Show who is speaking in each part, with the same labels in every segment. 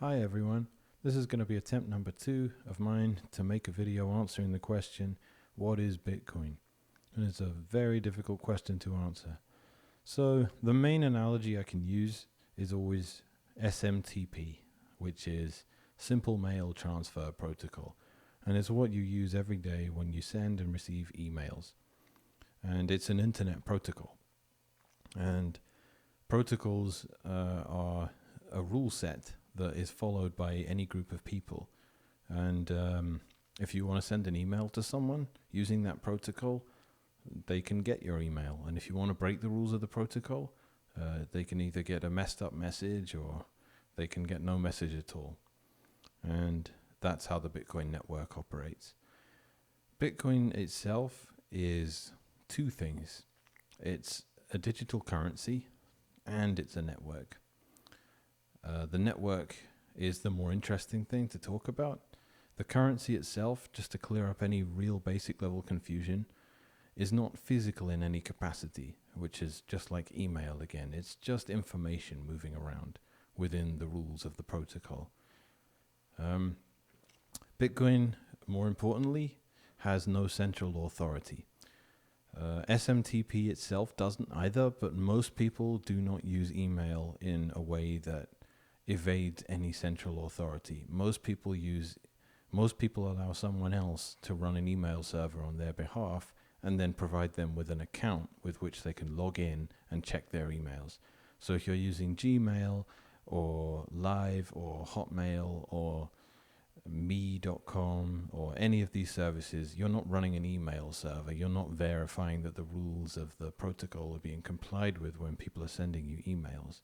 Speaker 1: Hi everyone, this is going to be attempt number 2 of mine to make a video answering the question, what is Bitcoin? And it's a very difficult question to answer. So the main analogy I can use is always SMTP, which is Simple Mail Transfer Protocol. And it's what you use every day when you send and receive emails. And it's an internet protocol. And protocols are a rule set that is followed by any group of people. And if you want to send an email to someone using that protocol, they can get your email. And if you want to break the rules of the protocol, they can either get a messed up message or they can get no message at all. And that's how the Bitcoin network operates. Bitcoin itself is two things. It's a digital currency and it's a network. The network is the more interesting thing to talk about. The currency itself, just to clear up any real basic level confusion, is not physical in any capacity, which is just like email again. It's just information moving around within the rules of the protocol. Bitcoin, more importantly, has no central authority. SMTP itself doesn't either, but most people do not use email in a way that evades any central authority. Most people allow someone else to run an email server on their behalf and then provide them with an account with which they can log in and check their emails. So if you're using Gmail or Live or Hotmail or me.com or any of these services, you're not running an email server. You're not verifying that the rules of the protocol are being complied with when people are sending you emails.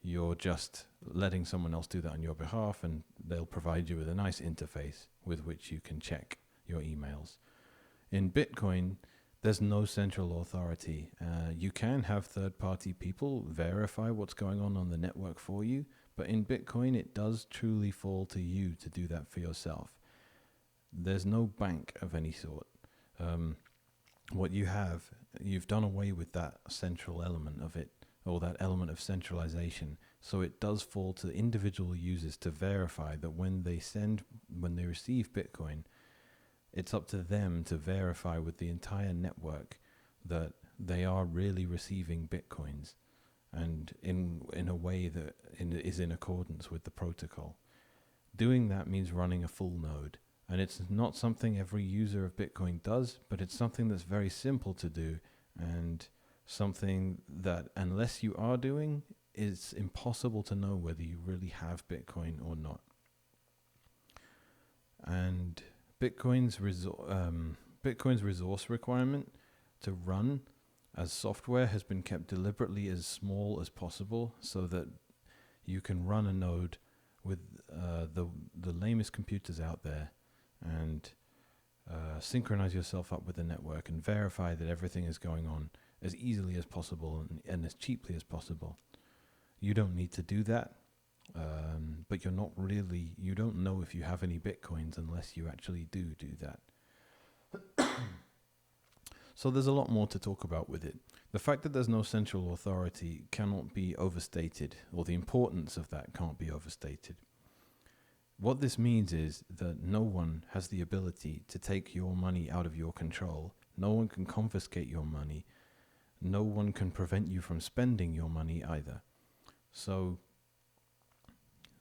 Speaker 1: You're just letting someone else do that on your behalf, and they'll provide you with a nice interface with which you can check your emails. In Bitcoin, there's no central authority. You can have third-party people verify what's going on the network for you, but in Bitcoin, it does truly fall to you to do that for yourself. There's no bank of any sort. What you've done away with that central element of it, or that element of centralization. So it does fall to individual users to verify that when they receive Bitcoin, it's up to them to verify with the entire network that they are really receiving Bitcoins, and in a way that is in accordance with the protocol. Doing that means running a full node. And it's not something every user of Bitcoin does, but it's something that's very simple to do, and something that, unless you are doing, it's impossible to know whether you really have Bitcoin or not. And Bitcoin's resource requirement to run as software has been kept deliberately as small as possible, so that you can run a node with the lamest computers out there and synchronize yourself up with the network and verify that everything is going on as easily as possible and as cheaply as possible. You don't need to do that, but you don't know if you have any Bitcoins unless you actually do that. So there's a lot more to talk about with it. The fact that there's no central authority cannot be overstated, or the importance of that can't be overstated. What this means is that no one has the ability to take your money out of your control. No one can confiscate your money. No one can prevent you from spending your money either. So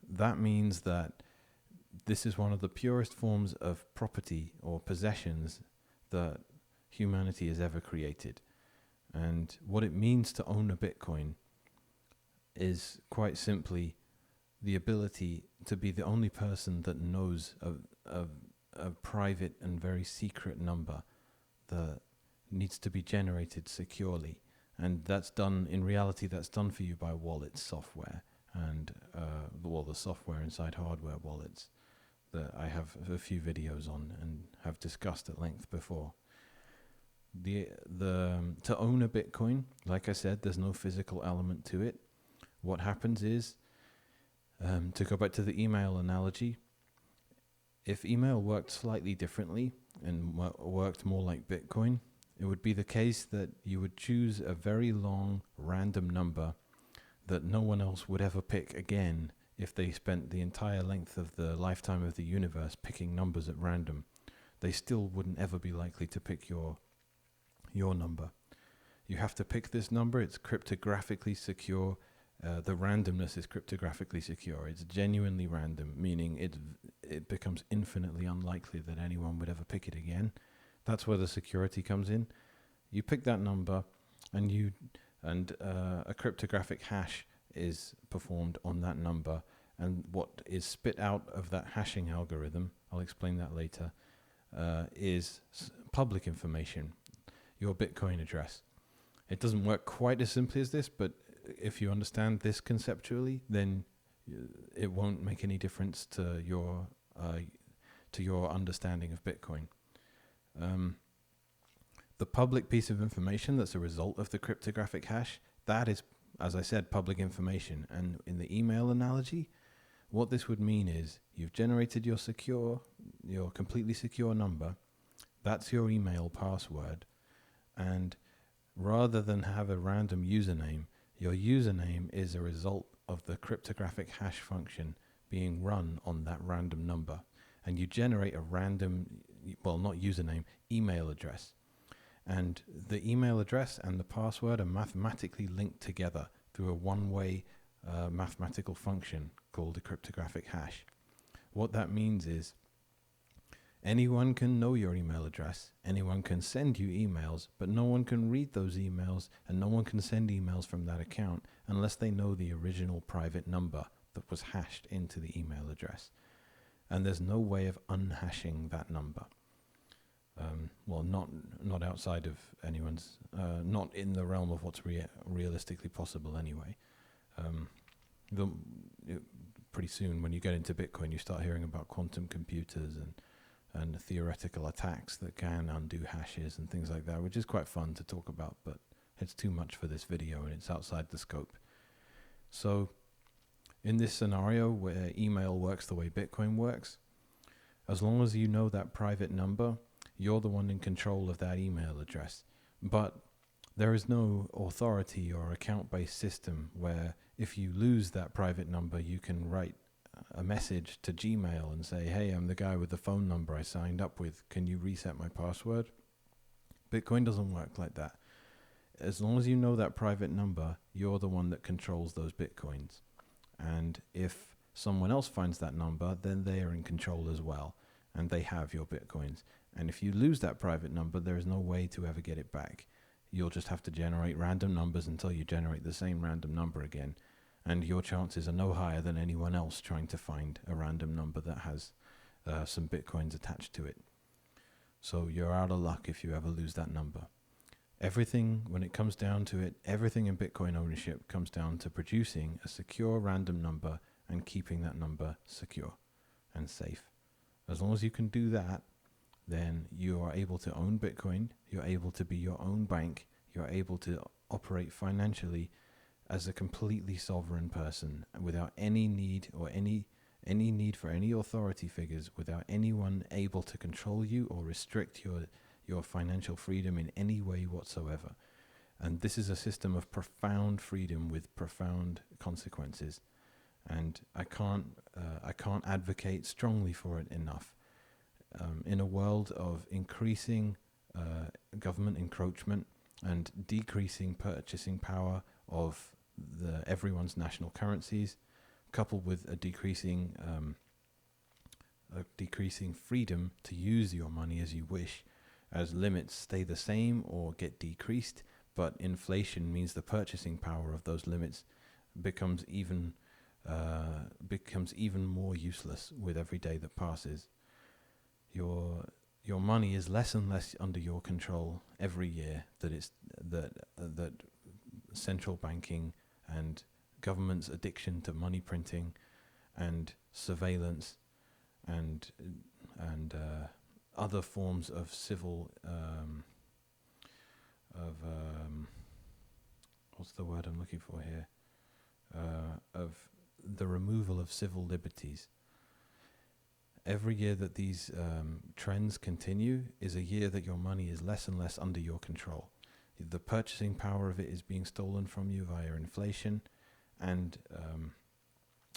Speaker 1: that means that this is one of the purest forms of property or possessions that humanity has ever created. And what it means to own a Bitcoin is quite simply the ability to be the only person that knows a private and very secret number that needs to be generated securely. And that's done, in reality, that's done for you by wallet software and the software inside hardware wallets that I have a few videos on and have discussed at length before. To own a Bitcoin, like I said, there's no physical element to it. What happens is, to go back to the email analogy, if email worked slightly differently and worked more like Bitcoin, it would be the case that you would choose a very long random number that no one else would ever pick again if they spent the entire length of the lifetime of the universe picking numbers at random, they still wouldn't ever be likely to pick your number. You have to pick this number. It's cryptographically secure. The randomness is cryptographically secure. It's genuinely random, meaning it becomes infinitely unlikely that anyone would ever pick it again. That's where the security comes in. You pick that number, and a cryptographic hash is performed on that number, and what is spit out of that hashing algorithm, I'll explain that later, is public information, your Bitcoin address. It doesn't work quite as simply as this, but if you understand this conceptually, then it won't make any difference to your understanding of Bitcoin. The public piece of information that's a result of the cryptographic hash, that is, as I said, public information. And in the email analogy, what this would mean is you've generated your completely secure number. That's your email password. And rather than have a random username, your username is a result of the cryptographic hash function being run on that random number. And you generate a random, well, not username, email address. And the email address and the password are mathematically linked together through a one-way mathematical function called a cryptographic hash. What that means is anyone can know your email address, anyone can send you emails, but no one can read those emails and no one can send emails from that account unless they know the original private number that was hashed into the email address. And there's no way of unhashing that number. Not outside of anyone's, not in the realm of what's realistically possible anyway. Pretty soon when you get into Bitcoin, you start hearing about quantum computers and theoretical attacks that can undo hashes and things like that, which is quite fun to talk about, but it's too much for this video and it's outside the scope. So in this scenario where email works the way Bitcoin works, as long as you know that private number, you're the one in control of that email address. But there is no authority or account-based system where if you lose that private number, you can write a message to Gmail and say, hey, I'm the guy with the phone number I signed up with. Can you reset my password? Bitcoin doesn't work like that. As long as you know that private number, you're the one that controls those Bitcoins. And if someone else finds that number, then they are in control as well, and they have your Bitcoins. And if you lose that private number, there is no way to ever get it back. You'll just have to generate random numbers until you generate the same random number again. And your chances are no higher than anyone else trying to find a random number that has some Bitcoins attached to it. So you're out of luck if you ever lose that number. Everything, when it comes down to it, everything in Bitcoin ownership comes down to producing a secure random number and keeping that number secure and safe. As long as you can do that, then you are able to own Bitcoin, you're able to be your own bank, you're able to operate financially as a completely sovereign person without any need or any need for any authority figures, without anyone able to control you or restrict your financial freedom in any way whatsoever. And this is a system of profound freedom with profound consequences. And I can't advocate strongly for it enough. In a world of increasing government encroachment and decreasing purchasing power of everyone's national currencies, coupled with a decreasing freedom to use your money as you wish, as limits stay the same or get decreased, but inflation means the purchasing power of those limits becomes even more useless with every day that passes. Your money is less and less under your control every year that central banking and government's addiction to money printing and surveillance and other forms of civil what's the word I'm looking for here? Of the removal of civil liberties. Every year that these trends continue is a year that your money is less and less under your control. The purchasing power of it is being stolen from you via inflation, and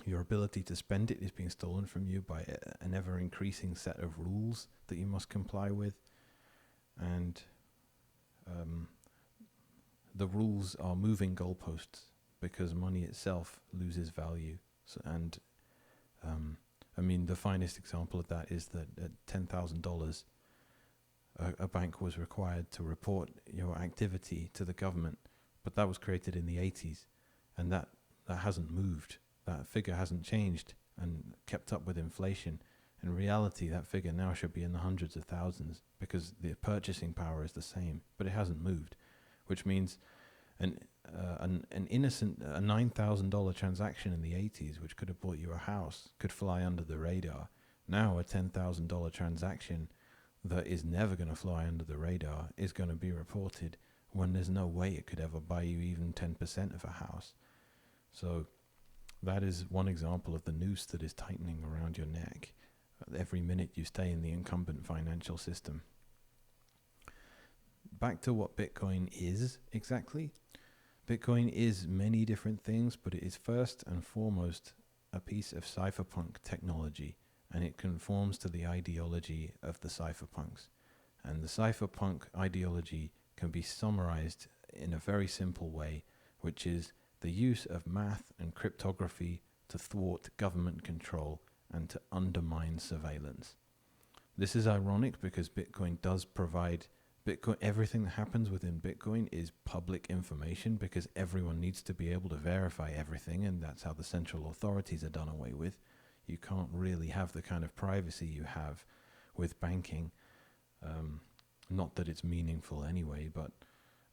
Speaker 1: Your ability to spend it is being stolen from you by an ever-increasing set of rules that you must comply with. And the rules are moving goalposts because money itself loses value. And I mean, the finest example of that is that at $10,000, a bank was required to report your activity to the government, but that was created in the 80s, and that hasn't moved. That figure hasn't changed and kept up with inflation. In reality, that figure now should be in the hundreds of thousands because the purchasing power is the same, but it hasn't moved, which means an innocent $9,000 transaction in the 80s, which could have bought you a house, could fly under the radar. Now a $10,000 transaction that is never going to fly under the radar is going to be reported when there's no way it could ever buy you even 10% of a house. So that is one example of the noose that is tightening around your neck every minute you stay in the incumbent financial system. Back to what Bitcoin is exactly. Bitcoin is many different things, but it is first and foremost a piece of cypherpunk technology, and it conforms to the ideology of the cypherpunks. And the cypherpunk ideology can be summarized in a very simple way, which is the use of math and cryptography to thwart government control and to undermine surveillance. This is ironic because Bitcoin does provide everything that happens within Bitcoin is public information because everyone needs to be able to verify everything, and that's how the central authorities are done away with. You can't really have the kind of privacy you have with banking. Not that it's meaningful anyway, but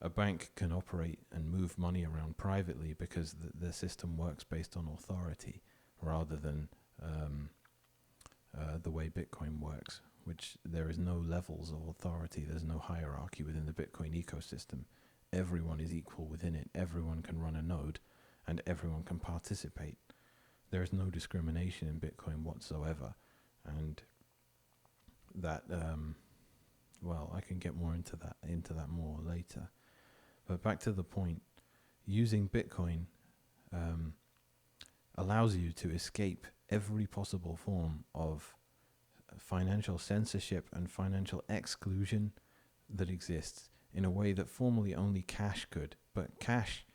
Speaker 1: a bank can operate and move money around privately because the system works based on authority rather than the way Bitcoin works, which there is no levels of authority. There's no hierarchy within the Bitcoin ecosystem. Everyone is equal within it. Everyone can run a node and everyone can participate. There is no discrimination in Bitcoin whatsoever. And that, I can get more into that more later. But back to the point, using Bitcoin allows you to escape every possible form of financial censorship and financial exclusion that exists in a way that formerly only cash could. But cash,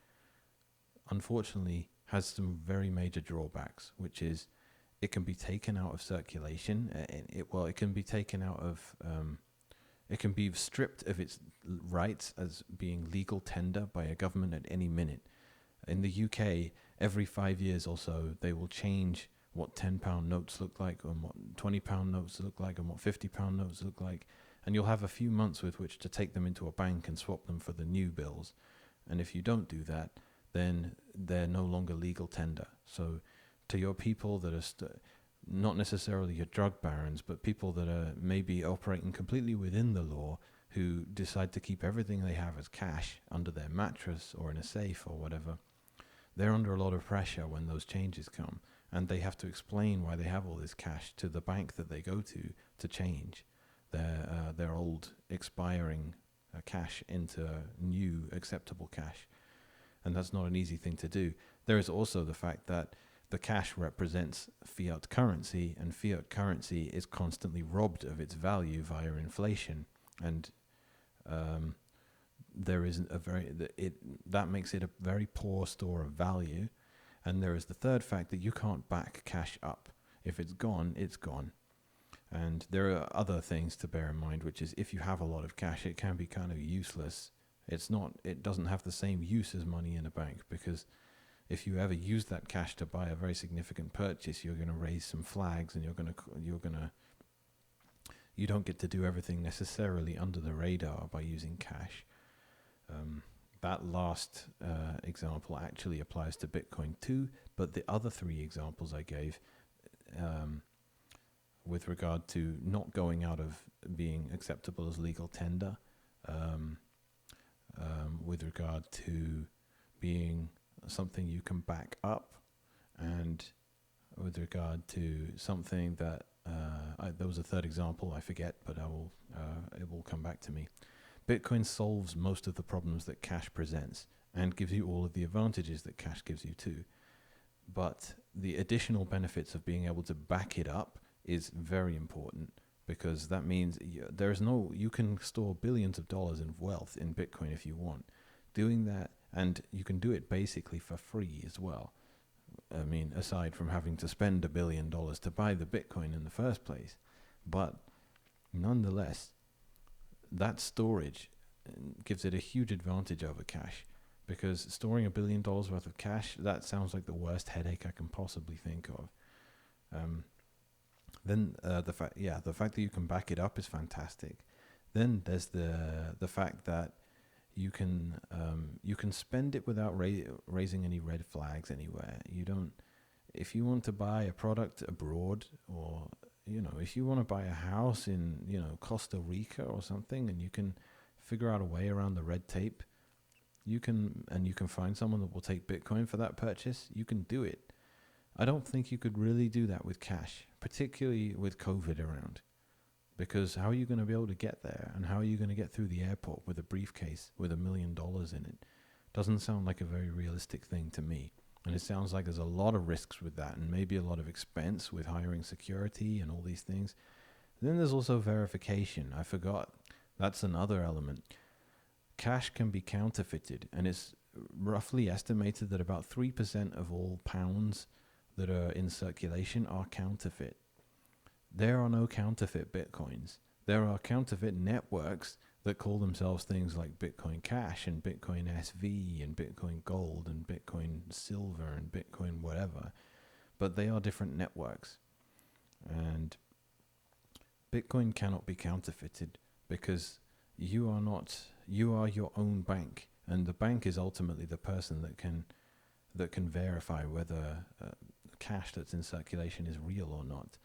Speaker 1: unfortunately, has some very major drawbacks, which is it can be taken out of circulation. It can be taken out of... it can be stripped of its rights as being legal tender by a government at any minute. In the UK, every 5 years or so, they will change what £10 notes look like, and what £20 notes look like, and what £50 notes look like. And you'll have a few months with which to take them into a bank and swap them for the new bills. And if you don't do that, then they're no longer legal tender. So to your people that are not necessarily your drug barons, but people that are maybe operating completely within the law, who decide to keep everything they have as cash under their mattress or in a safe or whatever, they're under a lot of pressure when those changes come, and they have to explain why they have all this cash to the bank that they go to change their old expiring cash into new acceptable cash. And that's not an easy thing to do. There is also the fact that the cash represents fiat currency, and fiat currency is constantly robbed of its value via inflation. And there is that makes it a very poor store of value. And there is the third fact that you can't back cash up. If it's gone, it's gone. And there are other things to bear in mind, which is if you have a lot of cash, it can be kind of useless. It doesn't have the same use as money in a bank, because if you ever use that cash to buy a very significant purchase, you're going to raise some flags, and you don't get to do everything necessarily under the radar by using cash. That last example actually applies to Bitcoin too, but the other three examples I gave with regard to not going out of being acceptable as legal tender, with regard to being something you can back up, and with regard to something that there was a third example I forget, but it will come back to me. Bitcoin solves most of the problems that cash presents and gives you all of the advantages that cash gives you too. But the additional benefits of being able to back it up is very important, because that means you can store billions of dollars in wealth in Bitcoin if you want. Doing that, and you can do it basically for free as well. I mean, aside from having to spend $1 billion to buy the Bitcoin in the first place. But nonetheless, that storage gives it a huge advantage over cash, because storing $1 billion worth of cash, that sounds like the worst headache I can possibly think of. Then the fact that you can back it up is fantastic. Then there's the fact that you can spend it without raising any red flags anywhere. If you want to buy a product abroad, or if you want to buy a house in Costa Rica or something, and you can figure out a way around the red tape, you can find someone that will take Bitcoin for that purchase, you can do it. I don't think you could really do that with cash, particularly with COVID around. Because how are you going to be able to get there? And how are you going to get through the airport with a briefcase with $1 million in it? Doesn't sound like a very realistic thing to me. And it sounds like there's a lot of risks with that, and maybe a lot of expense with hiring security and all these things. Then there's also verification. I forgot. That's another element. Cash can be counterfeited, and it's roughly estimated that about 3% of all pounds that are in circulation are counterfeit. There are no counterfeit Bitcoins. There are counterfeit networks that call themselves things like Bitcoin Cash and Bitcoin SV and Bitcoin Gold and Bitcoin Silver and Bitcoin whatever. But they are different networks. And Bitcoin cannot be counterfeited, because you are your own bank. And the bank is ultimately the person that can verify whether cash that's in circulation is real or not.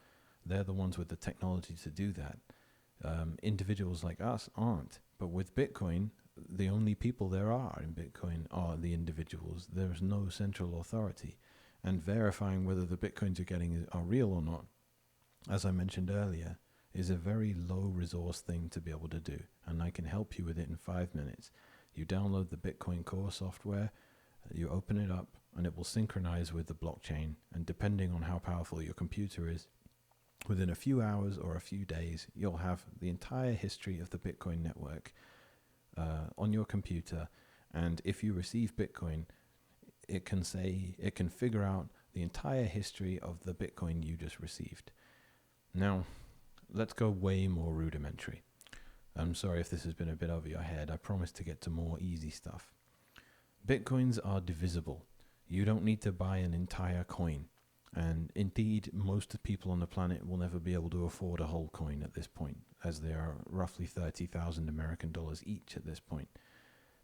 Speaker 1: They're the ones with the technology to do that. Individuals like us aren't. But with Bitcoin, the only people there are in Bitcoin are the individuals. There's no central authority. And verifying whether the Bitcoins you're getting are real or not, as I mentioned earlier, is a very low resource thing to be able to do. And I can help you with it in 5 minutes. You download the Bitcoin Core software, you open it up, and it will synchronize with the blockchain. And depending on how powerful your computer is, within a few hours or a few days, you'll have the entire history of the Bitcoin network on your computer. And if you receive Bitcoin, it can figure out the entire history of the Bitcoin you just received. Now, let's go way more rudimentary. I'm sorry if this has been a bit over your head. I promise to get to more easy stuff. Bitcoins are divisible. You don't need to buy an entire coin. And indeed, most people on the planet will never be able to afford a whole coin at this point, as they are roughly 30,000 American dollars each at this point.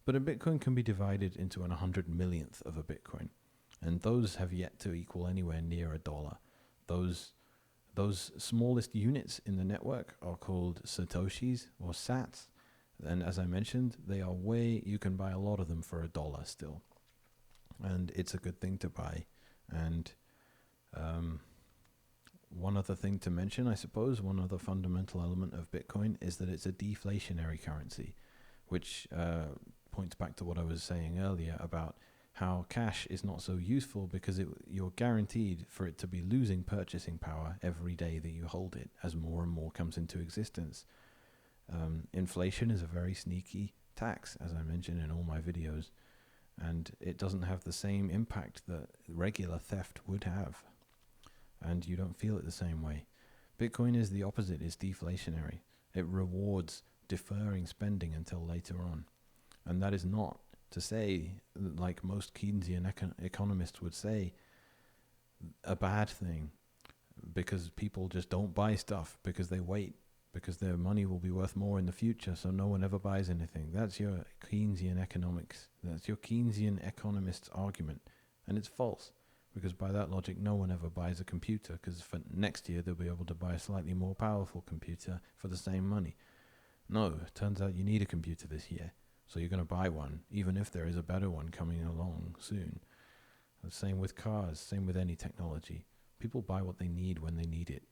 Speaker 1: But a Bitcoin can be divided into 100 millionth of a Bitcoin, and those have yet to equal anywhere near $1. Those smallest units in the network are called Satoshis or Sats, and as I mentioned, you can buy a lot of them for $1 still, and it's a good thing to buy. And one other thing to mention, I suppose, one other fundamental element of Bitcoin is that it's a deflationary currency, which points back to what I was saying earlier about how cash is not so useful, because you're guaranteed for it to be losing purchasing power every day that you hold it, as more and more comes into existence. Inflation is a very sneaky tax, as I mentioned in all my videos, and it doesn't have the same impact that regular theft would have. And you don't feel it the same way. Bitcoin is the opposite, it's deflationary. It rewards deferring spending until later on. And that is not to say, like most Keynesian economists would say, a bad thing, because people just don't buy stuff because they wait, because their money will be worth more in the future, so no one ever buys anything. That's your Keynesian economics. That's your Keynesian economist's argument. And it's false. Because by that logic, no one ever buys a computer, because for next year they'll be able to buy a slightly more powerful computer for the same money. No, it turns out you need a computer this year, so you're going to buy one, even if there is a better one coming along soon. The same with cars, same with any technology. People buy what they need when they need it.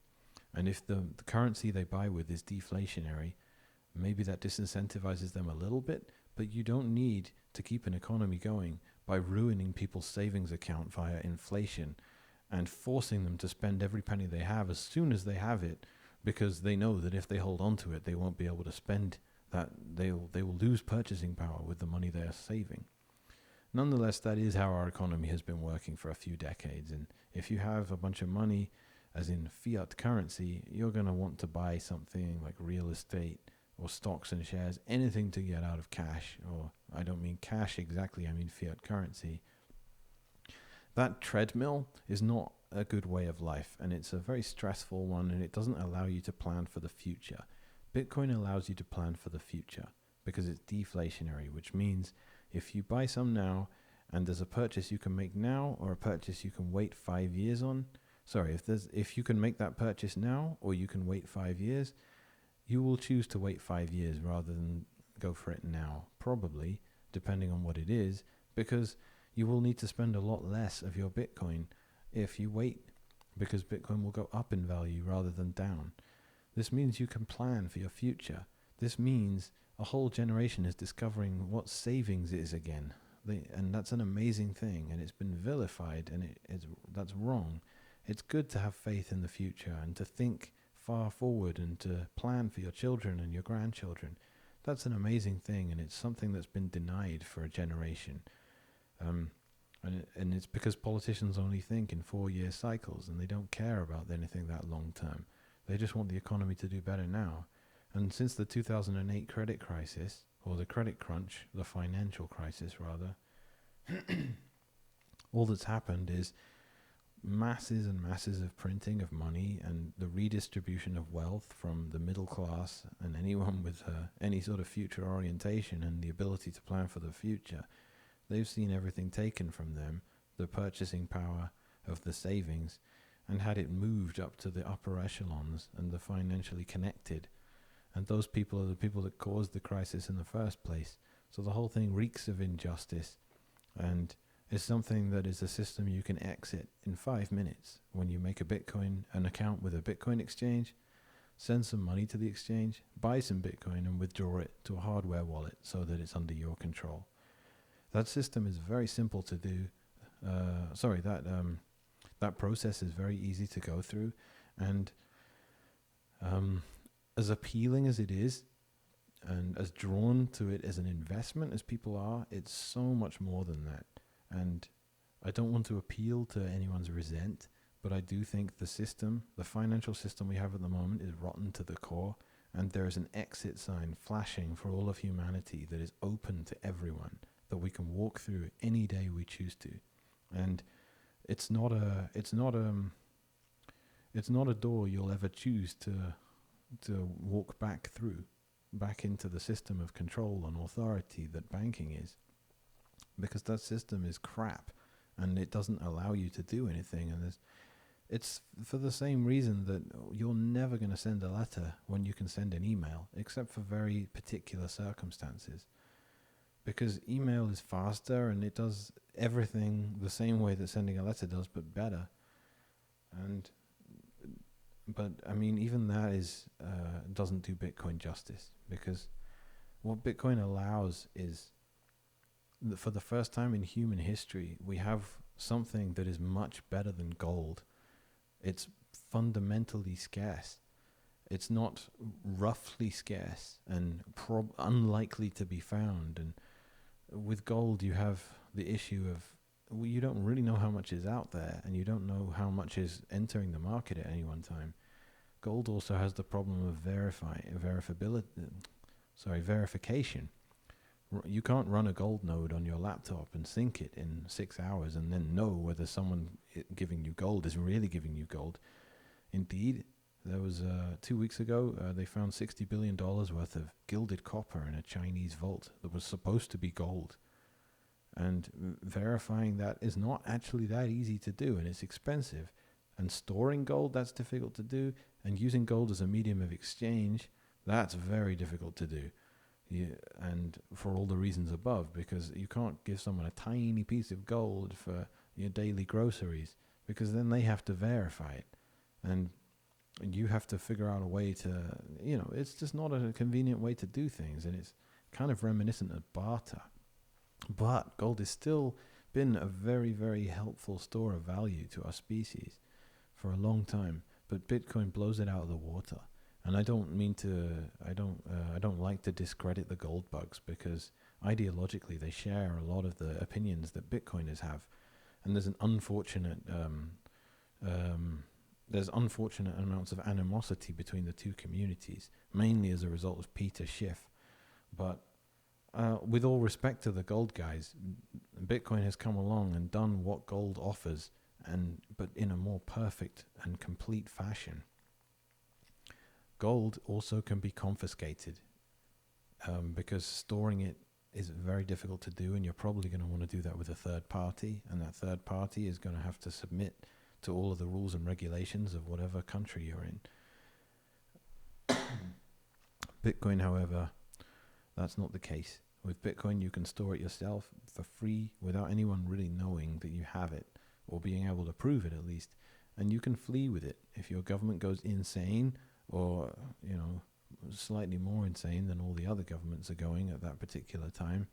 Speaker 1: And if the currency they buy with is deflationary, maybe that disincentivizes them a little bit, but you don't need to keep an economy going by ruining people's savings account via inflation and forcing them to spend every penny they have as soon as they have it, because they know that if they hold on to it, they won't be able to spend that. They will lose purchasing power with the money they are saving. Nonetheless, that is how our economy has been working for a few decades. And if you have a bunch of money, as in fiat currency, you're going to want to buy something like real estate or stocks and shares, anything to get out of cash. Or I don't mean cash exactly, I mean fiat currency. That treadmill is not a good way of life, and it's a very stressful one, and it doesn't allow you to plan for the future. Bitcoin allows you to plan for the future because it's deflationary, which means if you buy some now and there's a purchase you can make now or a purchase you can wait 5 years on, if you can make that purchase now or you can wait 5 years, you will choose to wait 5 years rather than go for it now, probably, depending on what it is, because you will need to spend a lot less of your Bitcoin if you wait, because Bitcoin will go up in value rather than down. This means you can plan for your future. This means a whole generation is discovering what savings is again. And that's an amazing thing, and it's been vilified, and that's wrong. It's good to have faith in the future and to think far forward and to plan for your children and your grandchildren. That's an amazing thing, and it's something that's been denied for a generation. And it's because politicians only think in 4-year cycles, and they don't care about anything that long term. They just want the economy to do better now. And since the 2008 credit crisis, or the credit crunch, the financial crisis rather, all that's happened is masses and masses of printing of money and the redistribution of wealth from the middle class and anyone with any sort of future orientation and the ability to plan for the future. They've seen everything taken from them, the purchasing power of the savings, and had it moved up to the upper echelons and the financially connected. And those people are the people that caused the crisis in the first place. So the whole thing reeks of injustice, and is something that is a system you can exit in 5 minutes when you make an account with a Bitcoin exchange, send some money to the exchange, buy some Bitcoin and withdraw it to a hardware wallet so that it's under your control. That system is very simple to do. That process is very easy to go through, and as appealing as it is, and as drawn to it as an investment as people are, it's so much more than that. And I don't want to appeal to anyone's resent, but I do think the financial system we have at the moment is rotten to the core, and there is an exit sign flashing for all of humanity that is open to everyone, that we can walk through any day we choose to. And it's not a door you'll ever choose to walk back into the system of control and authority that banking is, because that system is crap and it doesn't allow you to do anything. And it's for the same reason that you're never going to send a letter when you can send an email, except for very particular circumstances, because email is faster and it does everything the same way that sending a letter does, but better. But I mean, even that doesn't do Bitcoin justice, because what Bitcoin allows is, for the first time in human history, we have something that is much better than gold. It's fundamentally scarce. It's not roughly scarce and unlikely to be found. And with gold, you have the issue of, you don't really know how much is out there, and you don't know how much is entering the market at any one time. Gold also has the problem of verification. You can't run a gold node on your laptop and sync it in 6 hours and then know whether someone giving you gold is really giving you gold. Indeed, there was 2 weeks ago, they found $60 billion worth of gilded copper in a Chinese vault that was supposed to be gold. And verifying that is not actually that easy to do, and it's expensive. And storing gold, that's difficult to do. And using gold as a medium of exchange, that's very difficult to do. And for all the reasons above, because you can't give someone a tiny piece of gold for your daily groceries, because then they have to verify it. And you have to figure out a way to, it's just not a convenient way to do things. And it's kind of reminiscent of barter. But gold is still been a very, very helpful store of value to our species for a long time. But Bitcoin blows it out of the water. And I don't mean to, I don't like to discredit the gold bugs, because ideologically they share a lot of the opinions that Bitcoiners have. And there's unfortunate amounts of animosity between the two communities, mainly as a result of Peter Schiff. But with all respect to the gold guys, Bitcoin has come along and done what gold offers, but in a more perfect and complete fashion. Gold also can be confiscated, because storing it is very difficult to do, and you're probably going to want to do that with a third party, and that third party is going to have to submit to all of the rules and regulations of whatever country you're in. Bitcoin, however, that's not the case. With Bitcoin, you can store it yourself for free without anyone really knowing that you have it, or being able to prove it at least. And you can flee with it if your government goes insane, or, slightly more insane than all the other governments are going at that particular time.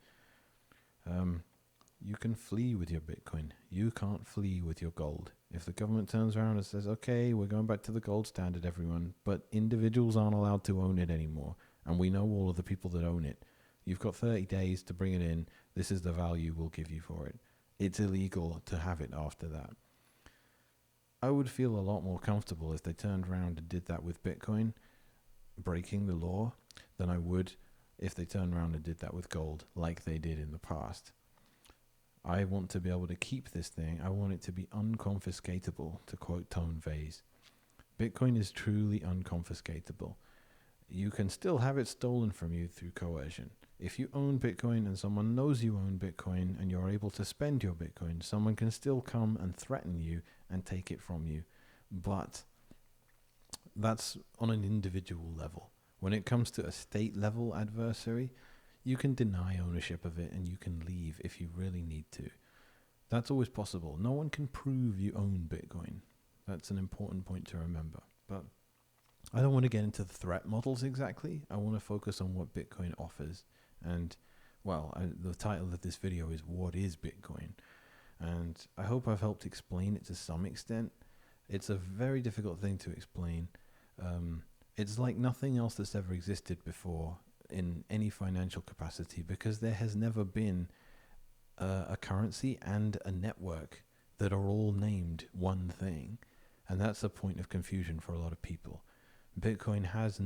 Speaker 1: You can flee with your Bitcoin. You can't flee with your gold. If the government turns around and says, okay, we're going back to the gold standard, everyone, but individuals aren't allowed to own it anymore, and we know all of the people that own it. You've got 30 days to bring it in. This is the value we'll give you for it. It's illegal to have it after that. I would feel a lot more comfortable if they turned around and did that with Bitcoin, breaking the law, than I would if they turned around and did that with gold, like they did in the past. I want to be able to keep this thing. I want it to be unconfiscatable, to quote Tone Vays. Bitcoin is truly unconfiscatable. You can still have it stolen from you through coercion. If you own Bitcoin and someone knows you own Bitcoin and you're able to spend your Bitcoin, someone can still come and threaten you and take it from you. But that's on an individual level. When it comes to a state level adversary, you can deny ownership of it and you can leave if you really need to. That's always possible. No one can prove you own Bitcoin. That's an important point to remember. But I don't want to get into the threat models exactly. I want to focus on what Bitcoin offers. And, the title of this video is What is Bitcoin? And I hope I've helped explain it to some extent. It's a very difficult thing to explain. It's like nothing else that's ever existed before in any financial capacity, because there has never been a currency and a network that are all named one thing. And that's a point of confusion for a lot of people. Bitcoin has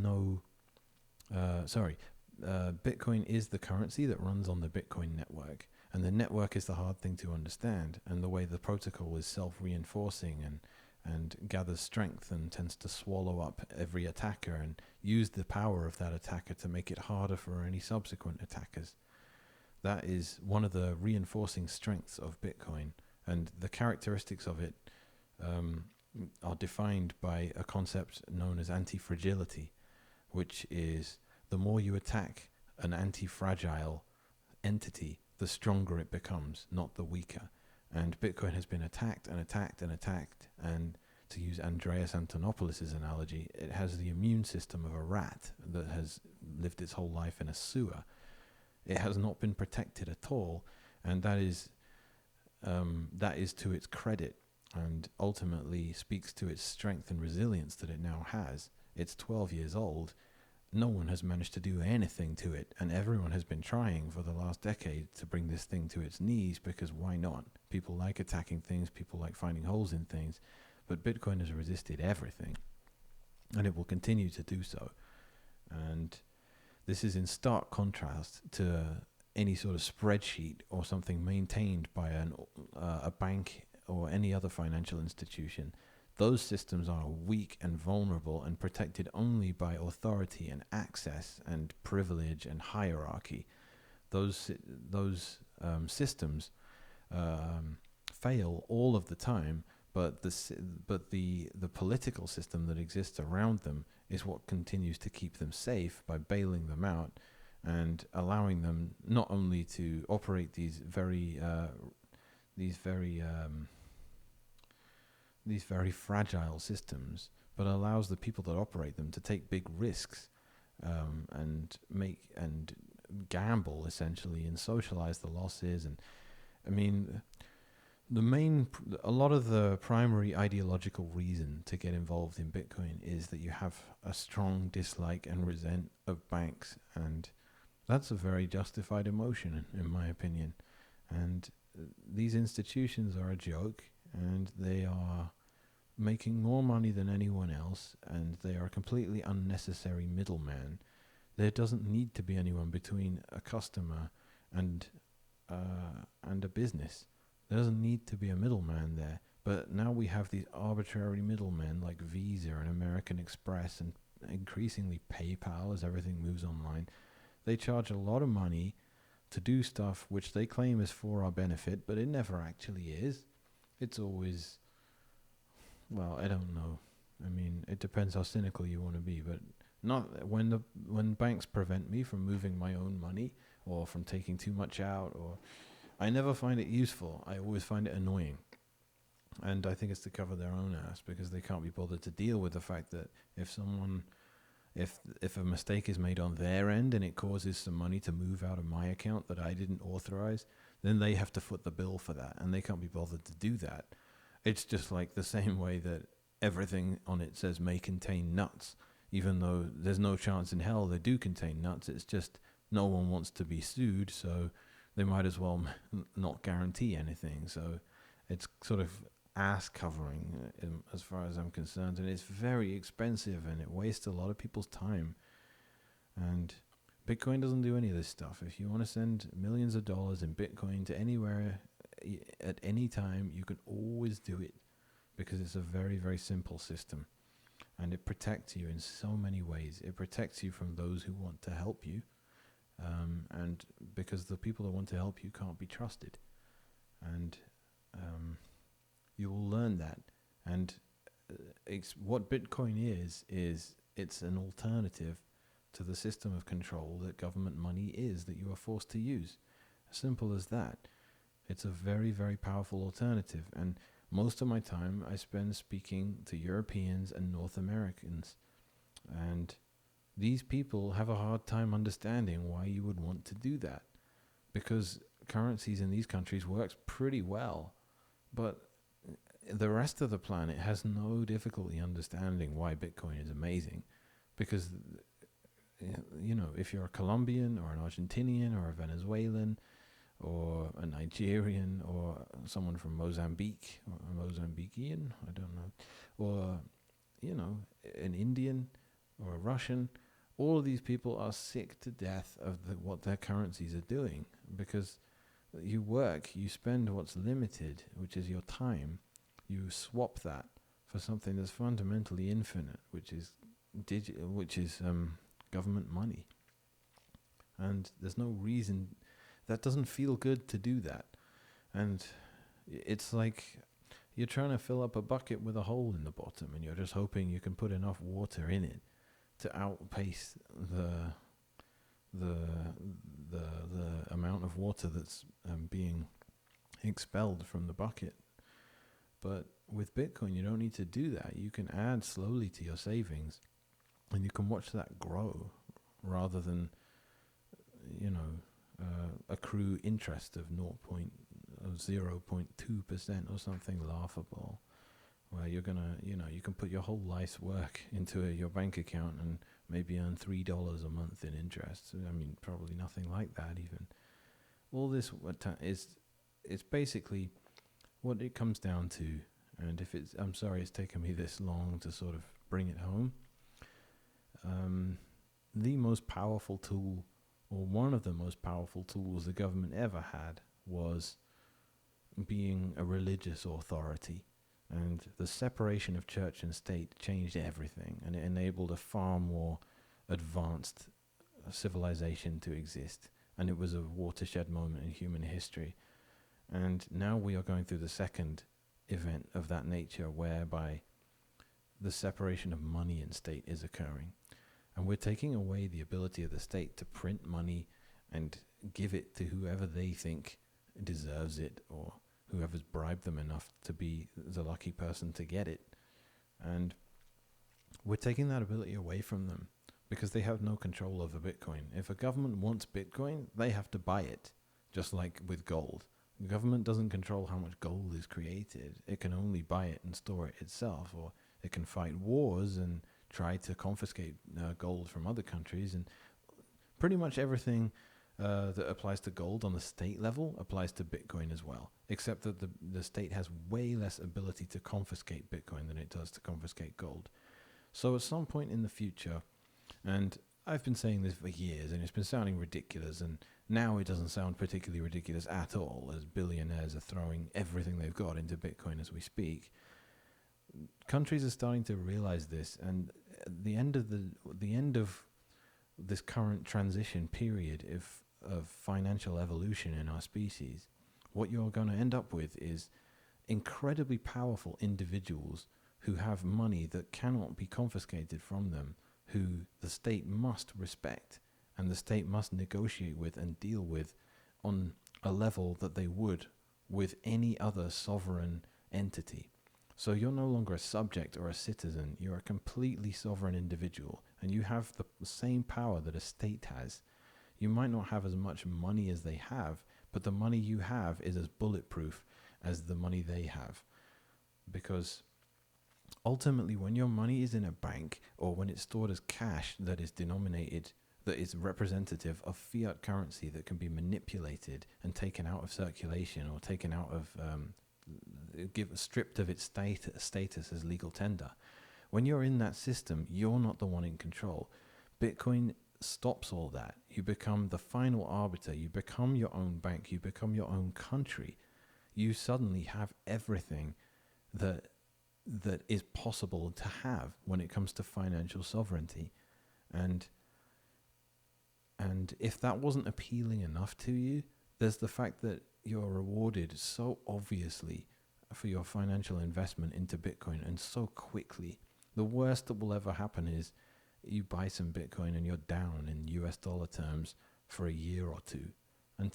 Speaker 1: Bitcoin is the currency that runs on the Bitcoin network. And the network is the hard thing to understand. And the way the protocol is self-reinforcing and gathers strength and tends to swallow up every attacker and use the power of that attacker to make it harder for any subsequent attackers. That is one of the reinforcing strengths of Bitcoin. And the characteristics of it are defined by a concept known as anti-fragility, which is the more you attack an anti-fragile entity, the stronger it becomes, not the weaker. And Bitcoin has been attacked and attacked and attacked. And to use Andreas Antonopoulos' analogy, it has the immune system of a rat that has lived its whole life in a sewer. It has not been protected at all. And that is to its credit, and ultimately speaks to its strength and resilience that it now has. It's 12 years old. No one has managed to do anything to it, and everyone has been trying for the last decade to bring this thing to its knees, because why not? People like attacking things, people like finding holes in things, but Bitcoin has resisted everything, and it will continue to do so. And this is in stark contrast to any sort of spreadsheet or something maintained by a bank or any other financial institution. Those systems are weak and vulnerable and protected only by authority and access and privilege and hierarchy. Those systems fail all of the time, but the political system that exists around them is what continues to keep them safe by bailing them out and allowing them not only to operate these very fragile systems, but allows the people that operate them to take big risks and gamble essentially and socialize the losses. And I mean, a lot of the primary ideological reason to get involved in Bitcoin is that you have a strong dislike and resent of banks, and that's a very justified emotion, in my opinion. And these institutions are a joke, and they are making more money than anyone else, and they are a completely unnecessary middleman. There doesn't need to be anyone between a customer and a business. There doesn't need to be a middleman there. But now we have these arbitrary middlemen like Visa and American Express, and increasingly PayPal as everything moves online. They charge a lot of money to do stuff which they claim is for our benefit, but it never actually is. It's always, well, I don't know. I mean, it depends how cynical you want to be, but not when banks prevent me from moving my own money or from taking too much out, or I never find it useful. I always find it annoying. And I think it's to cover their own ass, because they can't be bothered to deal with the fact that if a mistake is made on their end and it causes some money to move out of my account that I didn't authorize, then they have to foot the bill for that, and they can't be bothered to do that. It's just like the same way that everything on it says may contain nuts, even though there's no chance in hell they do contain nuts. It's just no one wants to be sued, so they might as well not guarantee anything. So it's sort of ass covering as far as I'm concerned, and it's very expensive, and it wastes a lot of people's time. And Bitcoin doesn't do any of this stuff. If you want to send millions of dollars in Bitcoin to anywhere at any time, you can always do it, because it's a very, very simple system, and it protects you in so many ways. It protects you from those who want to help you, and because the people that want to help you can't be trusted. And you will learn that. And what Bitcoin is it's an alternative to the system of control that government money is, that you are forced to use. As simple as that. It's a very, very powerful alternative. And most of my time I spend speaking to Europeans and North Americans. And these people have a hard time understanding why you would want to do that, because currencies in these countries works pretty well, but the rest of the planet has no difficulty understanding why Bitcoin is amazing. Because, you know, if you're a Colombian or an Argentinian or a Venezuelan or a Nigerian or someone from Mozambique, or a Mozambican, I don't know, or, you know, an Indian or a Russian, all of these people are sick to death of what their currencies are doing, because you work, you spend what's limited, which is your time, you swap that for something that's fundamentally infinite, which is government money. And there's no reason, that doesn't feel good to do that. And it's like you're trying to fill up a bucket with a hole in the bottom, and you're just hoping you can put enough water in it to outpace the amount of water that's being expelled from the bucket. But with Bitcoin, you don't need to do that. You can add slowly to your savings, and you can watch that grow, rather than, you know, accrue interest of 0.2% or something laughable, where you're gonna, you know, you can put your whole life's work into your bank account and maybe earn $3 a month in interest. I mean, probably nothing like that even. All this it's basically what it comes down to. And I'm sorry it's taken me this long to sort of bring it home. The most powerful tool, or one of the most powerful tools the government ever had, was being a religious authority. And the separation of church and state changed everything, and it enabled a far more advanced civilization to exist. And it was a watershed moment in human history. And now we are going through the second event of that nature, whereby the separation of money and state is occurring. And we're taking away the ability of the state to print money and give it to whoever they think deserves it, or whoever's bribed them enough to be the lucky person to get it. And we're taking that ability away from them, because they have no control over Bitcoin. If a government wants Bitcoin, they have to buy it, just like with gold. The government doesn't control how much gold is created. It can only buy it and store it itself, or it can fight wars and try to confiscate gold from other countries. And pretty much everything that applies to gold on the state level applies to Bitcoin as well, except that the state has way less ability to confiscate Bitcoin than it does to confiscate gold. So at some point in the future, and I've been saying this for years, and it's been sounding ridiculous, and now it doesn't sound particularly ridiculous at all, as billionaires are throwing everything they've got into Bitcoin as we speak. Countries are starting to realize this, and at the end of this current transition period of financial evolution in our species, what you're going to end up with is incredibly powerful individuals who have money that cannot be confiscated from them, who the state must respect and the state must negotiate with and deal with on a level that they would with any other sovereign entity. So you're no longer a subject or a citizen, you're a completely sovereign individual, and you have the same power that a state has. You might not have as much money as they have, but the money you have is as bulletproof as the money they have. Because ultimately, when your money is in a bank or when it's stored as cash that is denominated, that is representative of fiat currency that can be manipulated and taken out of circulation or taken out of, stripped of its status as legal tender. When you're in that system, you're not the one in control. Bitcoin stops all that. You become the final arbiter. You become your own bank. You become your own country. You suddenly have everything that is possible to have when it comes to financial sovereignty. And if that wasn't appealing enough to you, there's the fact that you're rewarded so obviously for your financial investment into Bitcoin and so quickly. The worst that will ever happen is you buy some Bitcoin and you're down in US dollar terms for a year or two and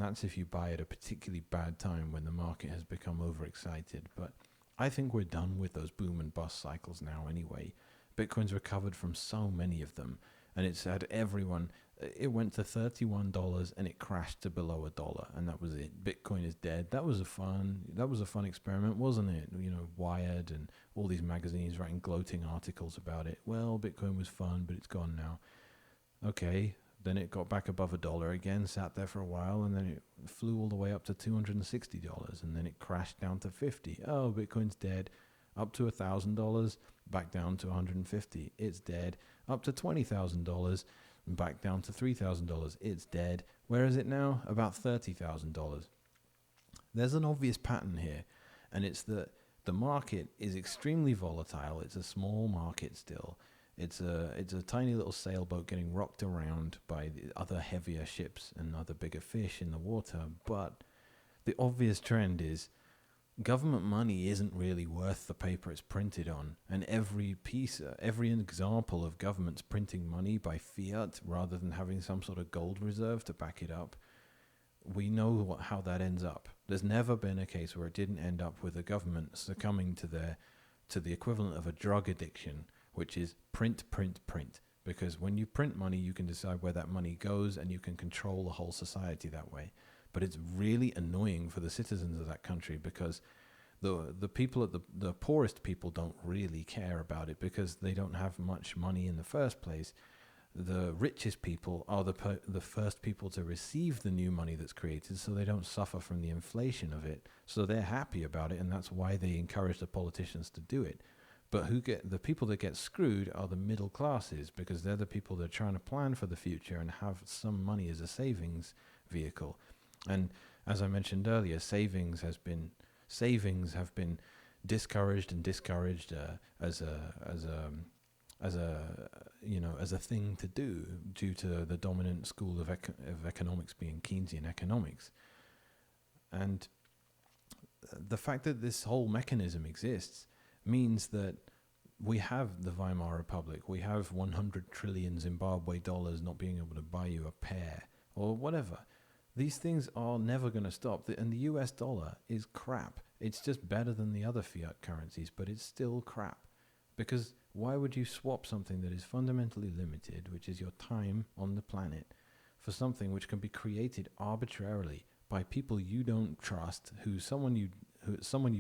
Speaker 1: that's if you buy at a particularly bad time when the market has become overexcited. But I think we're done with those boom and bust cycles now anyway. Bitcoin's recovered from so many of them, and it's had everyone. It went to $31 and it crashed to below $1, and that was it. Bitcoin is dead. That was a fun experiment, wasn't it? Wired and all these magazines writing gloating articles about it. Well, Bitcoin was fun, but it's gone now. Okay, then it got back above $1 again, sat there for a while, and then it flew all the way up to $260, and then it crashed down to $50. Oh, Bitcoin's dead. Up to $1,000, back down to $150. It's dead. Up to $20,000. Back down to $3,000. It's dead. Where is it now? About $30,000. There's an obvious pattern here, and it's that the market is extremely volatile. It's a small market still. It's a tiny little sailboat getting rocked around by the other heavier ships and other bigger fish in the water. But the obvious trend is government money isn't really worth the paper it's printed on, and every example of governments printing money by fiat rather than having some sort of gold reserve to back it up, we know how that ends up. There's never been a case where it didn't end up with the government succumbing to the equivalent of a drug addiction, which is print, print, print. Because when you print money, you can decide where that money goes, and you can control the whole society that way. But it's really annoying for the citizens of that country, because the people at the poorest people don't really care about it because they don't have much money in the first place. The richest people are the first people to receive the new money that's created, so they don't suffer from the inflation of it. So they're happy about it, and that's why they encourage the politicians to do it. But the people that get screwed are the middle classes, because they're the people that are trying to plan for the future and have some money as a savings vehicle. And as I mentioned earlier, savings have been discouraged as a thing to do due to the dominant school of economics being Keynesian economics. And the fact that this whole mechanism exists means that we have the Weimar Republic, we have 100 trillion Zimbabwe dollars not being able to buy you a pear or whatever. These things are never going to stop. And the US dollar is crap. It's just better than the other fiat currencies, but it's still crap. Because why would you swap something that is fundamentally limited, which is your time on the planet, for something which can be created arbitrarily by people you don't trust, who someone you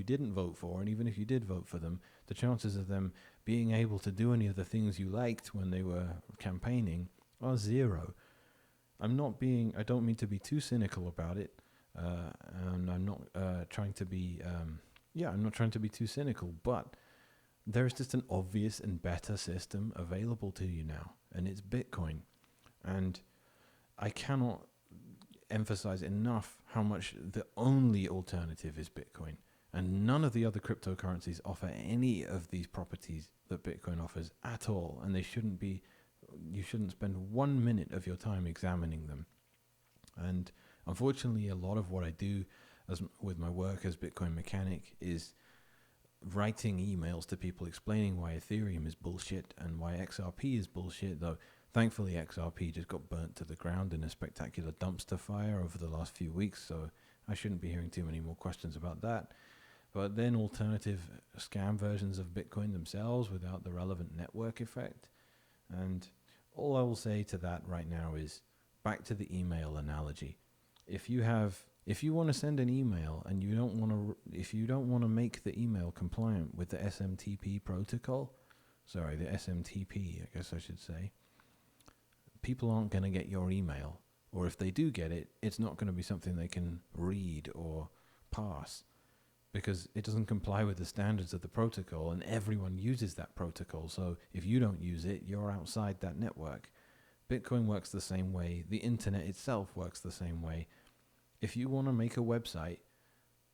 Speaker 1: didn't vote for, and even if you did vote for them, the chances of them being able to do any of the things you liked when they were campaigning are zero. I don't mean to be too cynical about it, and I'm not trying to be, I'm not trying to be too cynical, but there's just an obvious and better system available to you now, and it's Bitcoin. And I cannot emphasize enough how much the only alternative is Bitcoin. And none of the other cryptocurrencies offer any of these properties that Bitcoin offers at all. And you shouldn't spend 1 minute of your time examining them. And unfortunately, a lot of what I do with my work as Bitcoin mechanic is writing emails to people explaining why Ethereum is bullshit and why XRP is bullshit, though thankfully XRP just got burnt to the ground in a spectacular dumpster fire over the last few weeks, so I shouldn't be hearing too many more questions about that. But then alternative scam versions of Bitcoin themselves without the relevant network effect. And all I will say to that right now is back to the email analogy. If you want to send an email and if you don't want to make the email compliant with the SMTP protocol, the SMTP, I guess I should say, people aren't going to get your email. Or if they do get it, it's not going to be something they can read or pass because it doesn't comply with the standards of the protocol, and everyone uses that protocol. So if you don't use it, you're outside that network. Bitcoin works the same way. The internet itself works the same way. If you want to make a website,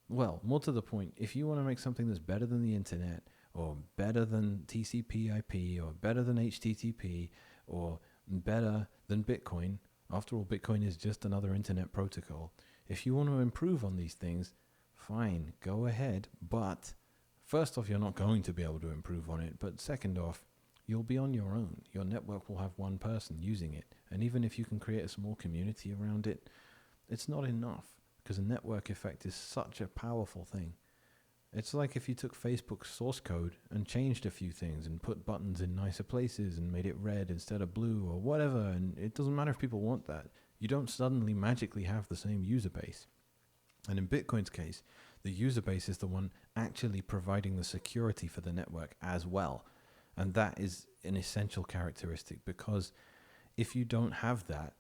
Speaker 1: well, more to the point, if you want to make something that's better than the internet or better than TCP/IP or better than HTTP or better than Bitcoin, after all, Bitcoin is just another internet protocol. If you want to improve on these things, fine, go ahead. But first off, you're not going to be able to improve on it. But second off, you'll be on your own. Your network will have one person using it. And even if you can create a small community around it, it's not enough because a network effect is such a powerful thing. It's like if you took Facebook's source code and changed a few things and put buttons in nicer places and made it red instead of blue or whatever, and it doesn't matter if people want that. You don't suddenly magically have the same user base. And in Bitcoin's case, the user base is the one actually providing the security for the network as well. And that is an essential characteristic, because if you don't have that,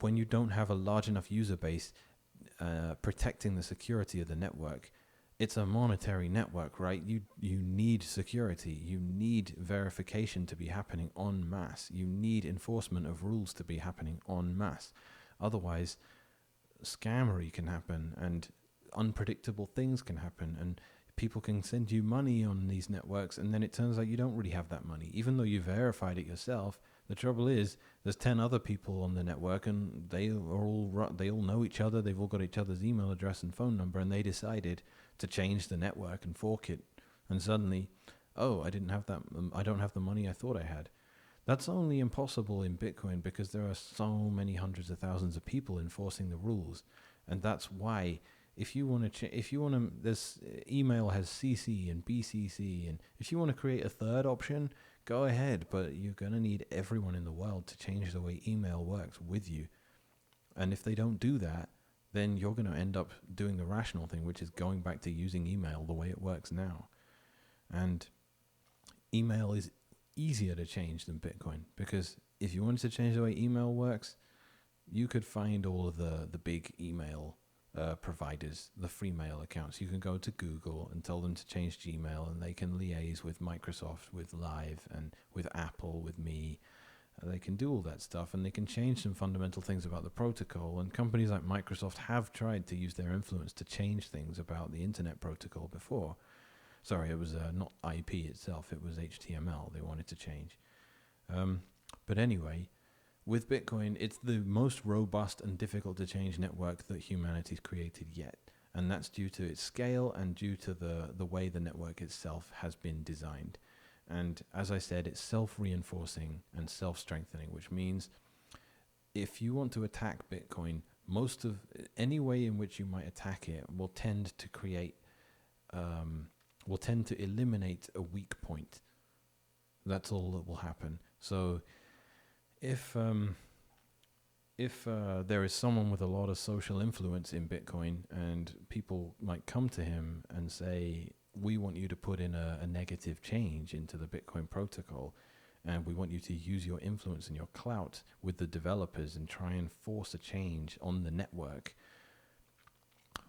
Speaker 1: when you don't have a large enough user base protecting the security of the network, it's a monetary network, right? You need security. You need verification to be happening en masse. You need enforcement of rules to be happening en masse. Otherwise, scammery can happen and unpredictable things can happen, and people can send you money on these networks, and then it turns out you don't really have that money. Even though you verified it yourself, the trouble is there's 10 other people on the network and they all know each other. They've all got each other's email address and phone number, and they decided to change the network and fork it. And suddenly, I don't have the money I thought I had. That's only impossible in Bitcoin because there are so many hundreds of thousands of people enforcing the rules. And that's why if you want to, this email has CC and BCC, and if you want to create a third option, go ahead, but you're going to need everyone in the world to change the way email works with you. And if they don't do that, then you're going to end up doing the rational thing, which is going back to using email the way it works now. And email is easier to change than Bitcoin, because if you wanted to change the way email works, you could find all of the big email providers, the free mail accounts. You can go to Google and tell them to change Gmail, and they can liaise with Microsoft, with Live, and with Apple, with me. They can do all that stuff, and they can change some fundamental things about the protocol. And companies like Microsoft have tried to use their influence to change things about the internet protocol before. Sorry, it was not IP itself, it was HTML they wanted to change. But anyway, with Bitcoin, it's the most robust and difficult to change network that humanity's created yet. And that's due to its scale and due to the way the network itself has been designed. And as I said, it's self-reinforcing and self-strengthening, which means if you want to attack Bitcoin, any way in which you might attack it will tend to eliminate a weak point. That's all that will happen. So if if there is someone with a lot of social influence in Bitcoin, and people might come to him and say, we want you to put in a negative change into the Bitcoin protocol, and we want you to use your influence and your clout with the developers and try and force a change on the network.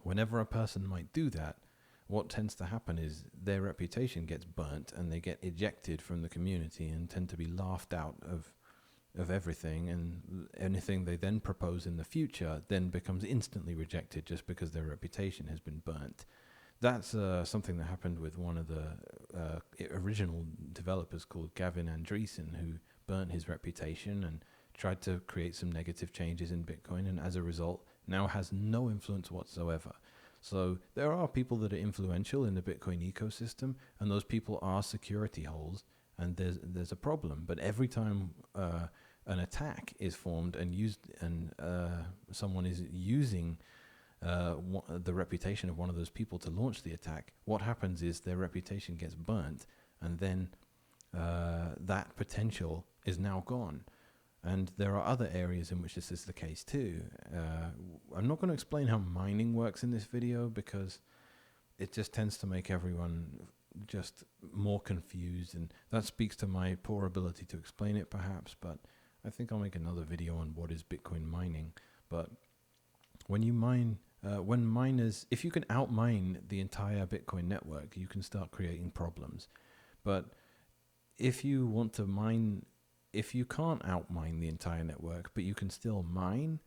Speaker 1: Whenever a person might do that, what tends to happen is their reputation gets burnt and they get ejected from the community and tend to be laughed out of everything, and anything they then propose in the future then becomes instantly rejected just because their reputation has been burnt. That's something that happened with one of the original developers called Gavin Andresen, who burnt his reputation and tried to create some negative changes in Bitcoin, and as a result now has no influence whatsoever. So there are people that are influential in the Bitcoin ecosystem, and those people are security holes, and there's a problem. But every time an attack is formed and used, and someone is using the reputation of one of those people to launch the attack, what happens is their reputation gets burnt, and then that potential is now gone. And there are other areas in which this is the case too. I'm not going to explain how mining works in this video because it just tends to make everyone just more confused, and that speaks to my poor ability to explain it perhaps, but I think I'll make another video on what is Bitcoin mining. But when you mine, when miners, if you can outmine the entire Bitcoin network, you can start creating problems. But if you want to mine, if you can't outmine the entire network, but you can still mine,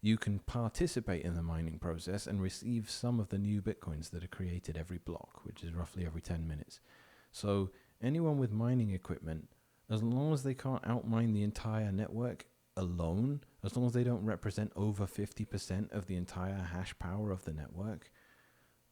Speaker 1: you can participate in the mining process and receive some of the new Bitcoins that are created every block, which is roughly every 10 minutes. So anyone with mining equipment, as long as they can't outmine the entire network alone, as long as they don't represent over 50% of the entire hash power of the network,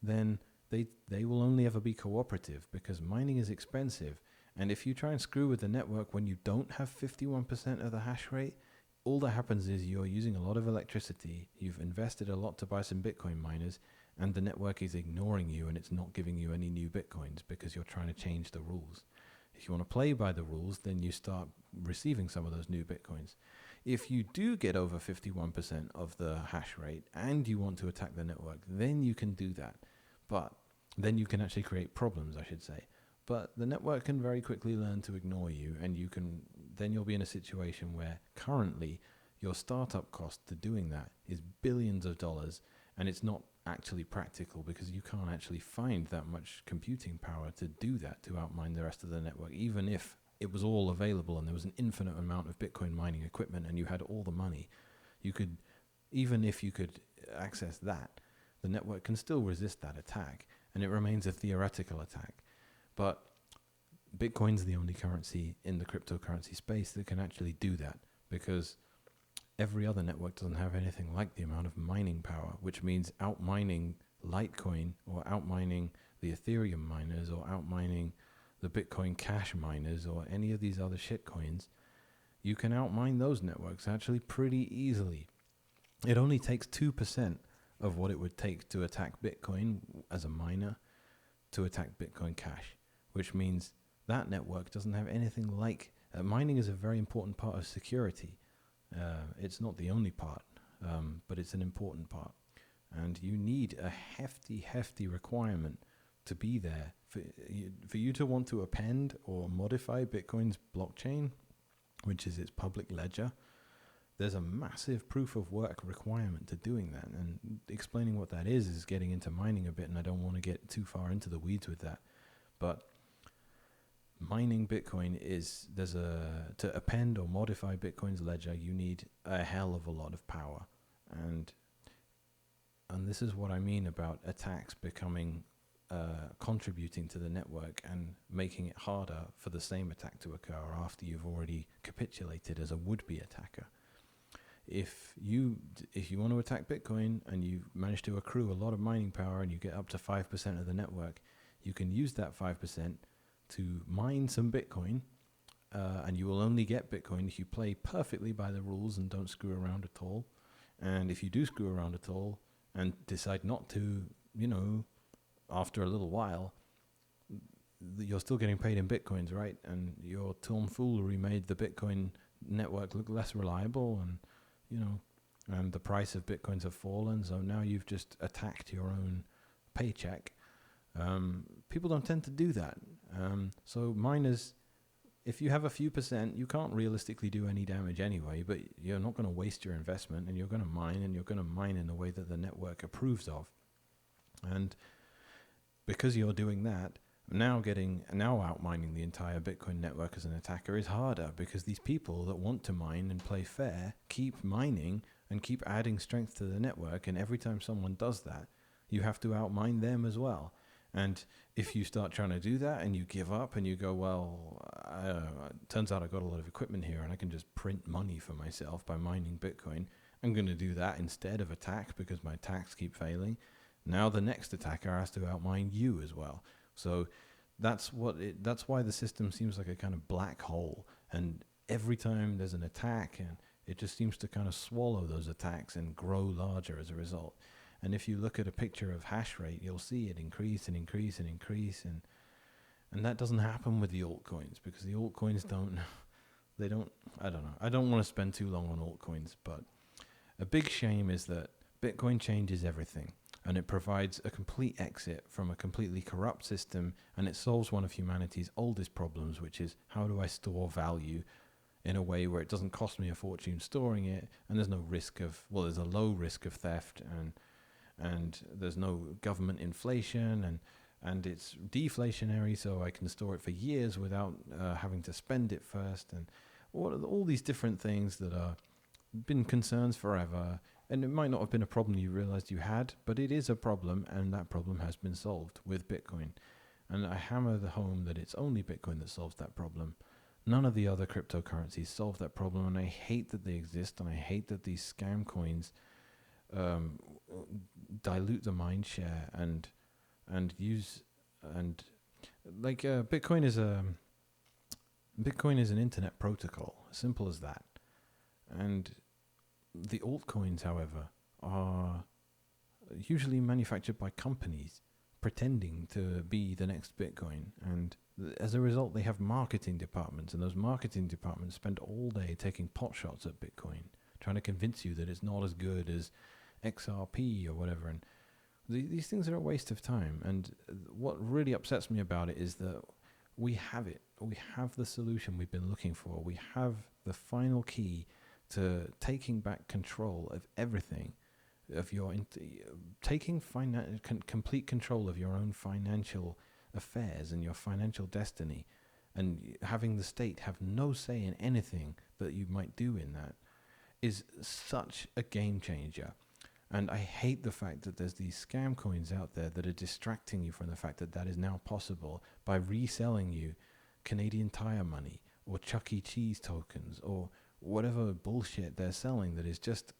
Speaker 1: then they will only ever be cooperative, because mining is expensive. And if you try and screw with the network when you don't have 51% of the hash rate, all that happens is you're using a lot of electricity, you've invested a lot to buy some Bitcoin miners, and the network is ignoring you and it's not giving you any new Bitcoins because you're trying to change the rules. If you want to play by the rules, then you start receiving some of those new Bitcoins. If you do get over 51% of the hash rate and you want to attack the network, then you can do that. But then you can actually create problems, I should say. But the network can very quickly learn to ignore you, and then you'll be in a situation where currently your startup cost to doing that is billions of dollars, and it's not actually practical because you can't actually find that much computing power to do that, to outmine the rest of the network. Even if it was all available and there was an infinite amount of Bitcoin mining equipment and you had all the money, even if you could access that, the network can still resist that attack, and it remains a theoretical attack. But Bitcoin's the only currency in the cryptocurrency space that can actually do that, because every other network doesn't have anything like the amount of mining power, which means outmining Litecoin or outmining the Ethereum miners or outmining the Bitcoin Cash miners or any of these other shitcoins. You can outmine those networks actually pretty easily. It only takes 2% of what it would take to attack Bitcoin as a miner to attack Bitcoin Cash, which means that network doesn't have anything like... mining is a very important part of security. It's not the only part, but it's an important part. And you need a hefty requirement to be there. For you to want to append or modify Bitcoin's blockchain, which is its public ledger, there's a massive proof of work requirement to doing that. And explaining what that is getting into mining a bit, and I don't want to get too far into the weeds with that. But mining Bitcoin to append or modify Bitcoin's ledger, you need a hell of a lot of power. And this is what I mean about attacks becoming contributing to the network and making it harder for the same attack to occur after you've already capitulated as a would-be attacker. If you want to attack Bitcoin and you manage to accrue a lot of mining power and you get up to 5% of the network, you can use that 5% to mine some Bitcoin, and you will only get Bitcoin if you play perfectly by the rules and don't screw around at all. And if you do screw around at all and decide not to, after a little while, you're still getting paid in Bitcoins, right? And your tomfoolery made the Bitcoin network look less reliable, and and the price of bitcoins have fallen, so now you've just attacked your own paycheck. People don't tend to do that. So miners, if you have a few percent, you can't realistically do any damage anyway, but you're not going to waste your investment, and you're going to mine, and you're going to mine in a way that the network approves of. And because you're doing that, now outmining the entire Bitcoin network as an attacker is harder, because these people that want to mine and play fair keep mining and keep adding strength to the network, and every time someone does that, you have to outmine them as well. And if you start trying to do that and you give up and you go, well, it turns out I got a lot of equipment here and I can just print money for myself by mining Bitcoin, I'm going to do that instead of attack because my attacks keep failing. Now the next attacker has to outmine you as well. So that's why the system seems like a kind of black hole. And every time there's an attack, and it just seems to kind of swallow those attacks and grow larger as a result. And if you look at a picture of hash rate, you'll see it increase and increase and increase. And that doesn't happen with the altcoins, because the altcoins I don't know. I don't want to spend too long on altcoins, but a big shame is that Bitcoin changes everything. And it provides a complete exit from a completely corrupt system, and it solves one of humanity's oldest problems, which is, how do I store value in a way where it doesn't cost me a fortune storing it, and there's no risk of, there's a low risk of theft, and there's no government inflation, and it's deflationary, so I can store it for years without having to spend it first, and all these different things that are been concerns forever. And it might not have been a problem you realized you had, but it is a problem, and that problem has been solved with Bitcoin. And I hammer the home that it's only Bitcoin that solves that problem. None of the other cryptocurrencies solve that problem, and I hate that they exist, and I hate that these scam coins dilute the mind share and Bitcoin is an internet protocol, simple as that. And the altcoins, however, are usually manufactured by companies pretending to be the next Bitcoin. And as a result, they have marketing departments, and those marketing departments spend all day taking pot shots at Bitcoin, trying to convince you that it's not as good as XRP or whatever. And these things are a waste of time. And what really upsets me about it is that we have it. We have the solution we've been looking for. We have the final key to taking back control of everything, of your taking complete control of your own financial affairs and your financial destiny, and having the state have no say in anything that you might do in that is such a game changer. And I hate the fact that there's these scam coins out there that are distracting you from the fact that that is now possible by reselling you Canadian Tire money or Chuck E. Cheese tokens or whatever bullshit they're selling that is just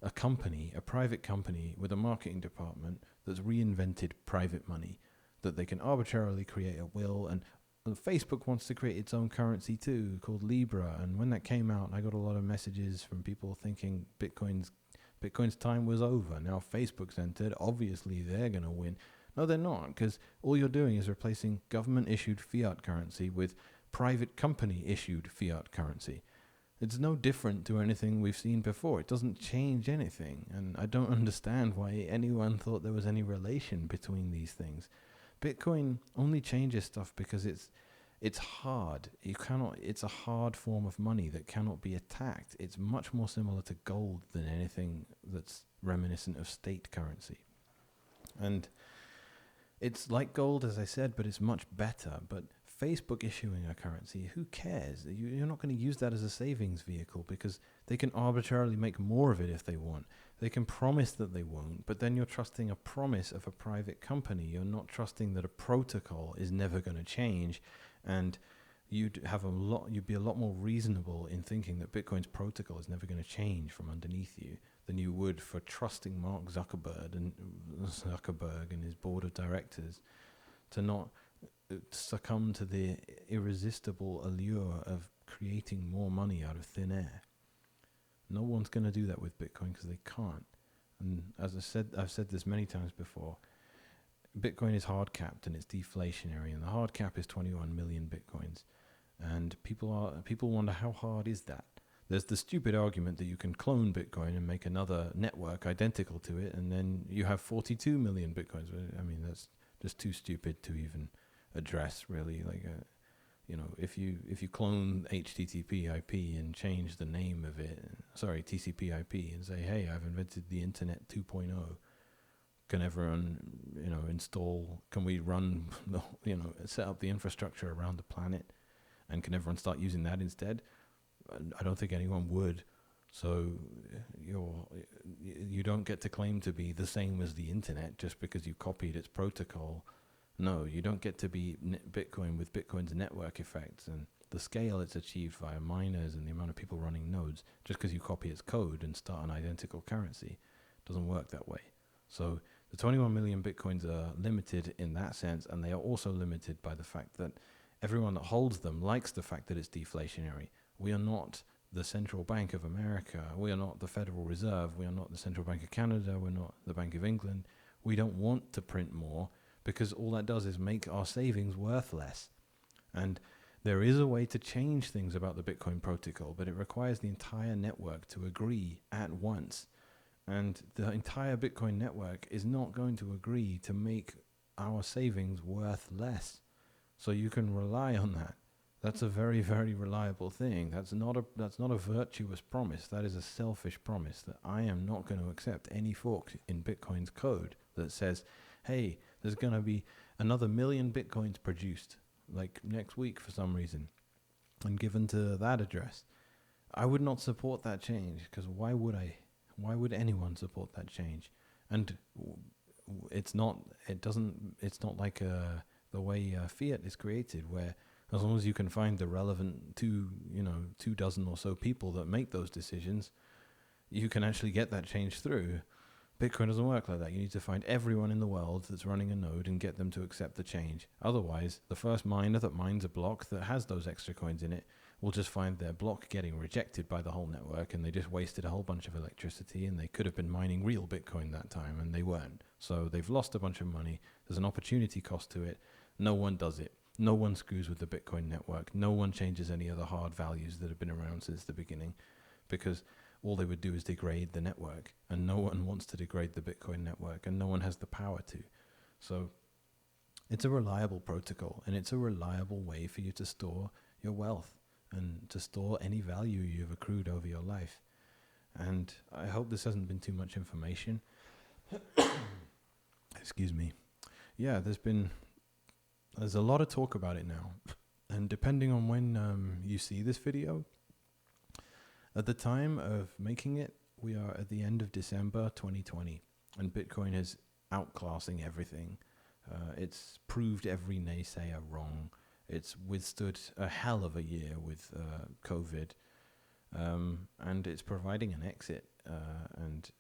Speaker 1: a company, a private company with a marketing department that's reinvented private money, that they can arbitrarily create at will. And Facebook wants to create its own currency too, called Libra. And when that came out, I got a lot of messages from people thinking Bitcoin's time was over. Now Facebook's entered. Obviously, they're going to win. No, they're not, because all you're doing is replacing government-issued fiat currency with private company-issued fiat currency. It's no different to anything we've seen before. It doesn't change anything, and I don't understand why anyone thought there was any relation between these things. Bitcoin only changes stuff because it's hard. It's a hard form of money that cannot be attacked. It's much more similar to gold than anything that's reminiscent of state currency. And it's like gold, as I said, but it's much better. But Facebook issuing a currency, who cares? You're not going to use that as a savings vehicle because they can arbitrarily make more of it if they want. They can promise that they won't, but then you're trusting a promise of a private company. You're not trusting that a protocol is never going to change, and you'd be a lot more reasonable in thinking that Bitcoin's protocol is never going to change from underneath you than you would for trusting Mark Zuckerberg and his board of directors to not succumb to the irresistible allure of creating more money out of thin air. No one's going to do that with Bitcoin because they can't. And as I've said this many times before, Bitcoin is hard capped and it's deflationary, and the hard cap is 21 million Bitcoins. And people wonder, how hard is that? there's the stupid argument that you can clone Bitcoin and make another network identical to it, and then you have 42 million Bitcoins. I mean, that's just too stupid to even address, really. Like, if you clone HTTP/IP and change the name of it, TCP/IP, and say, hey, I've invented the Internet 2.0. Can everyone, install? Can we run set up the infrastructure around the planet, and can everyone start using that instead? I don't think anyone would. So you don't get to claim to be the same as the internet just because you copied its protocol. No, you don't get to be Bitcoin with Bitcoin's network effects and the scale it's achieved via miners and the amount of people running nodes just because you copy its code and start an identical currency. It doesn't work that way. So the 21 million Bitcoins are limited in that sense, and they are also limited by the fact that everyone that holds them likes the fact that it's deflationary. We are not the Central Bank of America. We are not the Federal Reserve. We are not the Central Bank of Canada. We're not the Bank of England. We don't want to print more because all that does is make our savings worth less. And there is a way to change things about the Bitcoin protocol, but it requires the entire network to agree at once. And the entire Bitcoin network is not going to agree to make our savings worth less. So you can rely on that. That's a very, very reliable thing. That's not a virtuous promise. That is a selfish promise that I am not going to accept any fork in Bitcoin's code that says, hey, there's going to be another 1 million Bitcoins produced, like next week for some reason, and given to that address. I would not support that change, because why would I? Why would anyone support that change? And it's not like the way fiat is created, where as long as you can find the relevant 2 dozen or so people that make those decisions, you can actually get that change through. Bitcoin doesn't work like that. You need to find everyone in the world that's running a node and get them to accept the change. Otherwise, the first miner that mines a block that has those extra coins in it will just find their block getting rejected by the whole network, and they just wasted a whole bunch of electricity, and they could have been mining real Bitcoin that time, and they weren't. So they've lost a bunch of money. There's an opportunity cost to it. No one does it. No one screws with the Bitcoin network. No one changes any of the hard values that have been around since the beginning, because all they would do is degrade the network, and no one wants to degrade the Bitcoin network, and no one has the power to. So it's a reliable protocol, and it's a reliable way for you to store your wealth and to store any value you've accrued over your life. And I hope this hasn't been too much information. Excuse me. Yeah, there's a lot of talk about it now. And depending on when you see this video, at the time of making it, we are at the end of December 2020, and Bitcoin is outclassing everything. It's proved every naysayer wrong. It's withstood a hell of a year with COVID, and it's providing an exit. And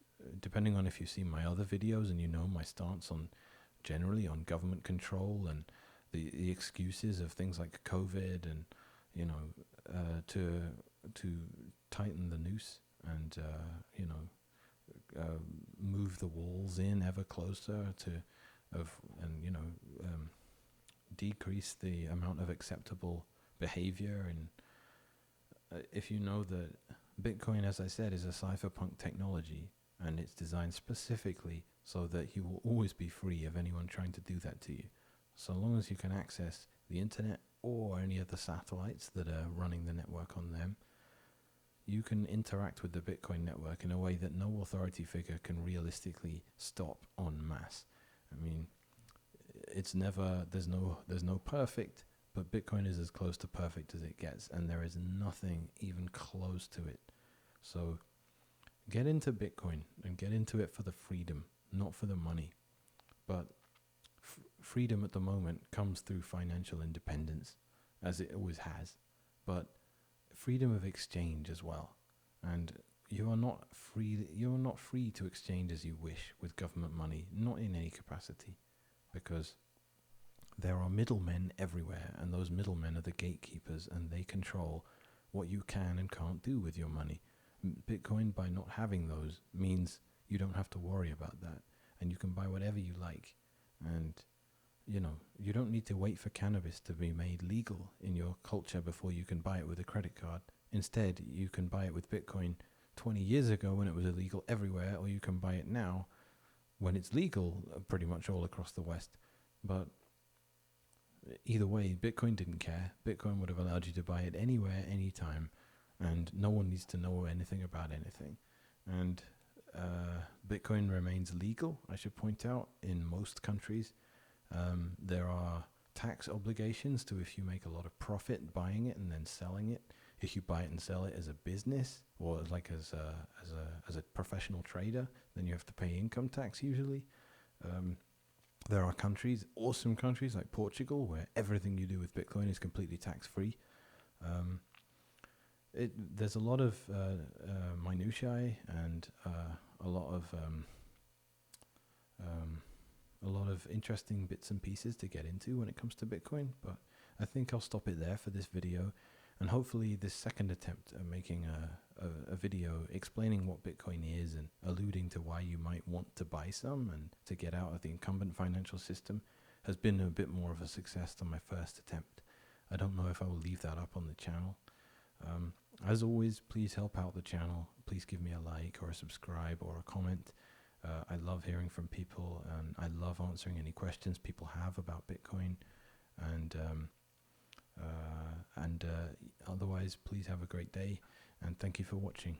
Speaker 1: depending on if you see my other videos and you know my stance on generally on government control and the excuses of things like COVID and to tighten the noose and move the walls in ever closer decrease the amount of acceptable behavior. And if you know that Bitcoin, as I said, is a cypherpunk technology, and it's designed specifically so that you will always be free of anyone trying to do that to you. So long as you can access the internet or any of the satellites that are running the network on them, you can interact with the Bitcoin network in a way that no authority figure can realistically stop en masse. I mean, there's no perfect, but Bitcoin is as close to perfect as it gets, and there is nothing even close to it. So get into Bitcoin and get into it for the freedom, not for the money. But freedom at the moment comes through financial independence, as it always has, but freedom of exchange as well. And you are not free to exchange as you wish with government money, not in any capacity, because there are middlemen everywhere, and those middlemen are the gatekeepers, and they control what you can and can't do with your money. Bitcoin, by not having those, means you don't have to worry about that, and you can buy whatever you like. And you don't need to wait for cannabis to be made legal in your culture before you can buy it with a credit card. Instead, you can buy it with Bitcoin 20 years ago when it was illegal everywhere, or you can buy it now when it's legal pretty much all across the West. But either way, Bitcoin didn't care. Bitcoin would have allowed you to buy it anywhere, anytime, and no one needs to know anything about anything. And Bitcoin remains legal, I should point out, in most countries. There are tax obligations to if you make a lot of profit buying it and then selling it. If you buy it and sell it as a business or like as a professional trader, then you have to pay income tax usually. There are countries, awesome countries like Portugal, where everything you do with Bitcoin is completely tax-free. There's a lot of minutiae and a lot of interesting bits and pieces to get into when it comes to Bitcoin, but I think I'll stop it there for this video, and hopefully this second attempt at making a video explaining what Bitcoin is and alluding to why you might want to buy some and to get out of the incumbent financial system has been a bit more of a success than my first attempt. I don't know if I will leave that up on the channel. As always, please help out the channel. Please give me a like or a subscribe or a comment. I love hearing from people, and I love answering any questions people have about Bitcoin. And otherwise, please have a great day, and thank you for watching.